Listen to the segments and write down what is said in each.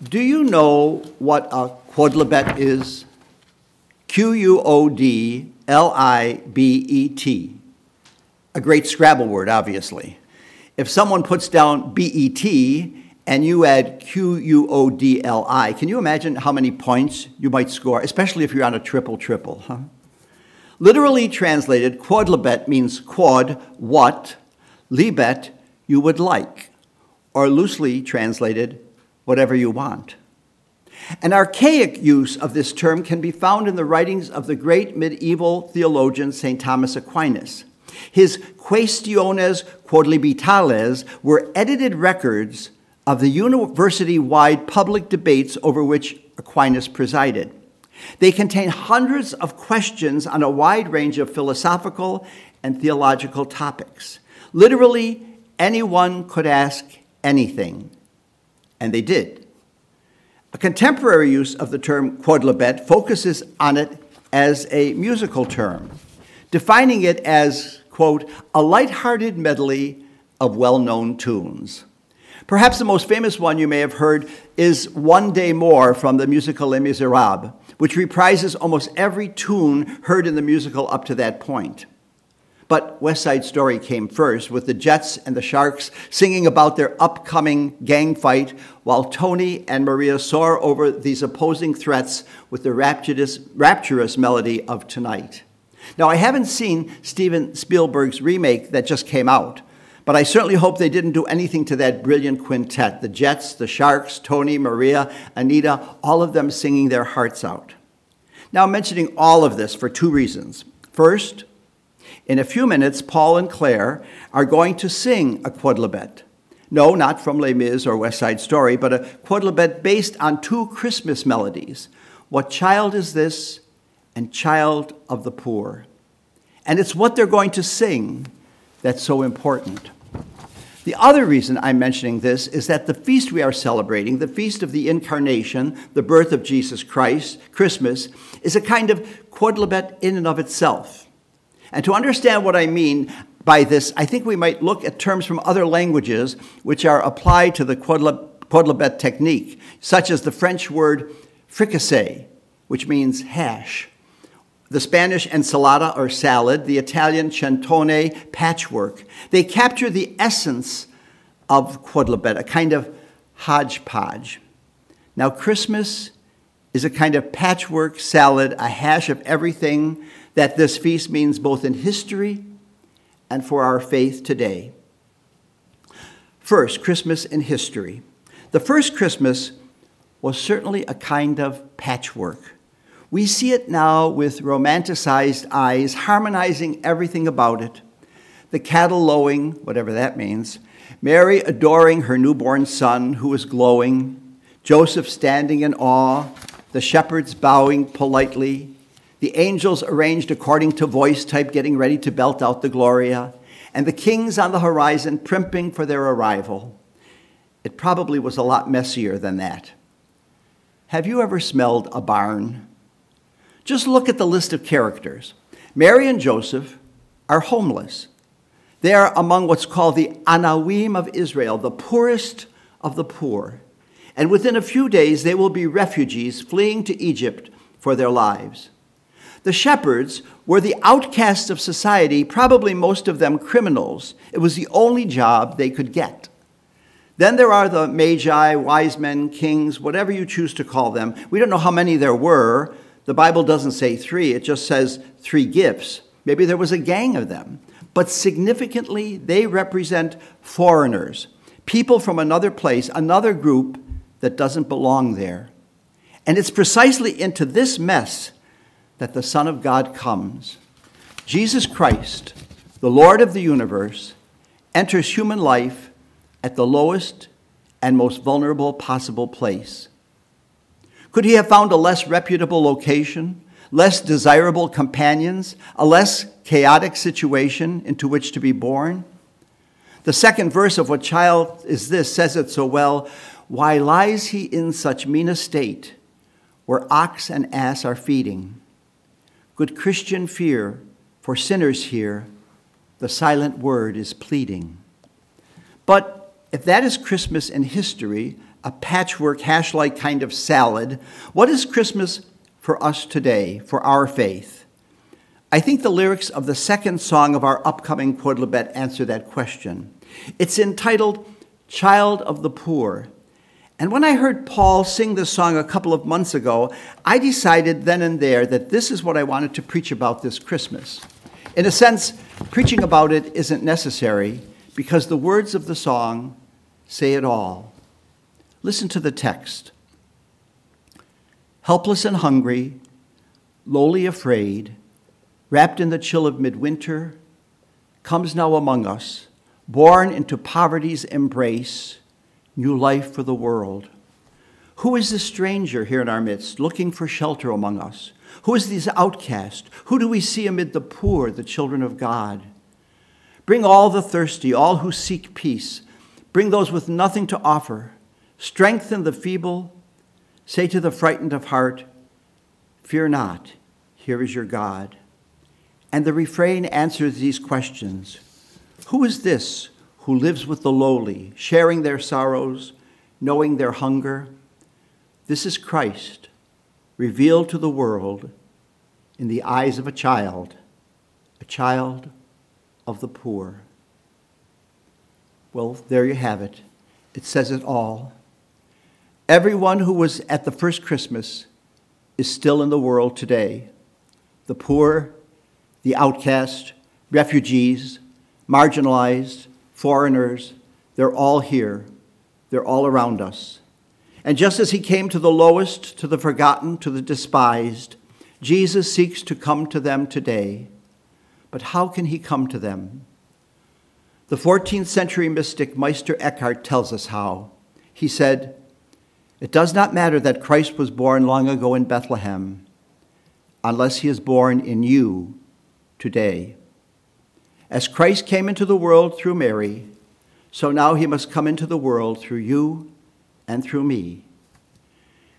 Do you know what a quodlibet is? Q-U-O-D-L-I-B-E-T. A great Scrabble word, obviously. If someone puts down B-E-T and you add Q-U-O-D-L-I, can you imagine how many points you might score, especially if you're on a triple-triple, huh? Literally translated, quodlibet means quod, what, libet, you would like, or loosely translated, whatever you want. An archaic use of this term can be found in the writings of the great medieval theologian St. Thomas Aquinas. His Quaestiones Quodlibetales were edited records of the university-wide public debates over which Aquinas presided. They contain hundreds of questions on a wide range of philosophical and theological topics. Literally, anyone could ask anything, and they did. A contemporary use of the term quodlibet focuses on it as a musical term, defining it as, quote, a light-hearted medley of well-known tunes. Perhaps the most famous one you may have heard is One Day More from the musical Les Miserables, which reprises almost every tune heard in the musical up to that point. But West Side Story came first, with the Jets and the Sharks singing about their upcoming gang fight, while Tony and Maria soar over these opposing threats with the rapturous melody of Tonight. Now, I haven't seen Steven Spielberg's remake that just came out, but I certainly hope they didn't do anything to that brilliant quintet, the Jets, the Sharks, Tony, Maria, Anita, all of them singing their hearts out. Now, I'm mentioning all of this for two reasons. First, in a few minutes, Paul and Claire are going to sing a quodlibet. No, not from Les Mis or West Side Story, but a quodlibet based on two Christmas melodies, What Child Is This? And Child of the Poor. And it's what they're going to sing that's so important. The other reason I'm mentioning this is that the feast we are celebrating, the Feast of the Incarnation, the birth of Jesus Christ, Christmas, is a kind of quodlibet in and of itself. And to understand what I mean by this, I think we might look at terms from other languages which are applied to the quodlibet technique, such as the French word fricassee, which means hash, the Spanish ensalada or salad, the Italian centone, patchwork. They capture the essence of quodlibet, a kind of hodgepodge. Now, Christmas is a kind of patchwork salad, a hash of everything that this feast means both in history and for our faith today. First, Christmas in history. The first Christmas was certainly a kind of patchwork. We see it now with romanticized eyes, harmonizing everything about it. The cattle lowing, whatever that means, Mary adoring her newborn son who is glowing, Joseph standing in awe, the shepherds bowing politely, the angels arranged according to voice type getting ready to belt out the Gloria, and the kings on the horizon primping for their arrival. It probably was a lot messier than that. Have you ever smelled a barn? Just look at the list of characters. Mary and Joseph are homeless. They are among what's called the Anawim of Israel, the poorest of the poor. And within a few days, they will be refugees fleeing to Egypt for their lives. The shepherds were the outcasts of society, probably most of them criminals. It was the only job they could get. Then there are the magi, wise men, kings, whatever you choose to call them. We don't know how many there were. The Bible doesn't say 3, it just says 3 gifts. Maybe there was a gang of them. But significantly, they represent foreigners, people from another place, another group that doesn't belong there. And it's precisely into this mess that the Son of God comes. Jesus Christ, the Lord of the universe, enters human life at the lowest and most vulnerable possible place. Could he have found a less reputable location, less desirable companions, a less chaotic situation into which to be born? The second verse of What Child Is This says it so well. Why lies he in such mean estate, where ox and ass are feeding? Good Christian fear, for sinners here, the silent word is pleading. But if that is Christmas in history, a patchwork, hash-like kind of salad. What is Christmas for us today, for our faith? I think the lyrics of the second song of our upcoming Quodlibet answer that question. It's entitled, Child of the Poor. And when I heard Paul sing this song a couple of months ago, I decided then and there that this is what I wanted to preach about this Christmas. In a sense, preaching about it isn't necessary because the words of the song say it all. Listen to the text. Helpless and hungry, lowly afraid, wrapped in the chill of midwinter, comes now among us, born into poverty's embrace, new life for the world. Who is this stranger here in our midst, looking for shelter among us? Who is this outcast? Who do we see amid the poor, the children of God? Bring all the thirsty, all who seek peace. Bring those with nothing to offer. Strengthen the feeble. Say to the frightened of heart, fear not, here is your God. And the refrain answers these questions. Who is this who lives with the lowly, sharing their sorrows, knowing their hunger? This is Christ, revealed to the world in the eyes of a child of the poor. Well, there you have it. It says it all. Everyone who was at the first Christmas is still in the world today. The poor, the outcast, refugees, marginalized, foreigners, they're all here. They're all around us. And just as he came to the lowest, to the forgotten, to the despised, Jesus seeks to come to them today. But how can he come to them? The 14th century mystic Meister Eckhart tells us how. He said, "It does not matter that Christ was born long ago in Bethlehem, unless he is born in you today. As Christ came into the world through Mary, so now he must come into the world through you and through me."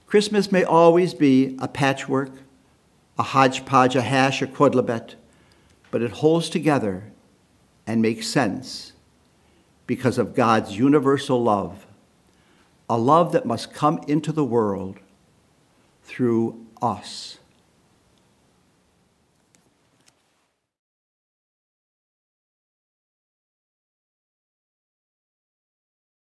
Christmas may always be a patchwork, a hodgepodge, a hash, a quodlibet, but it holds together and makes sense because of God's universal love, a love that must come into the world through us.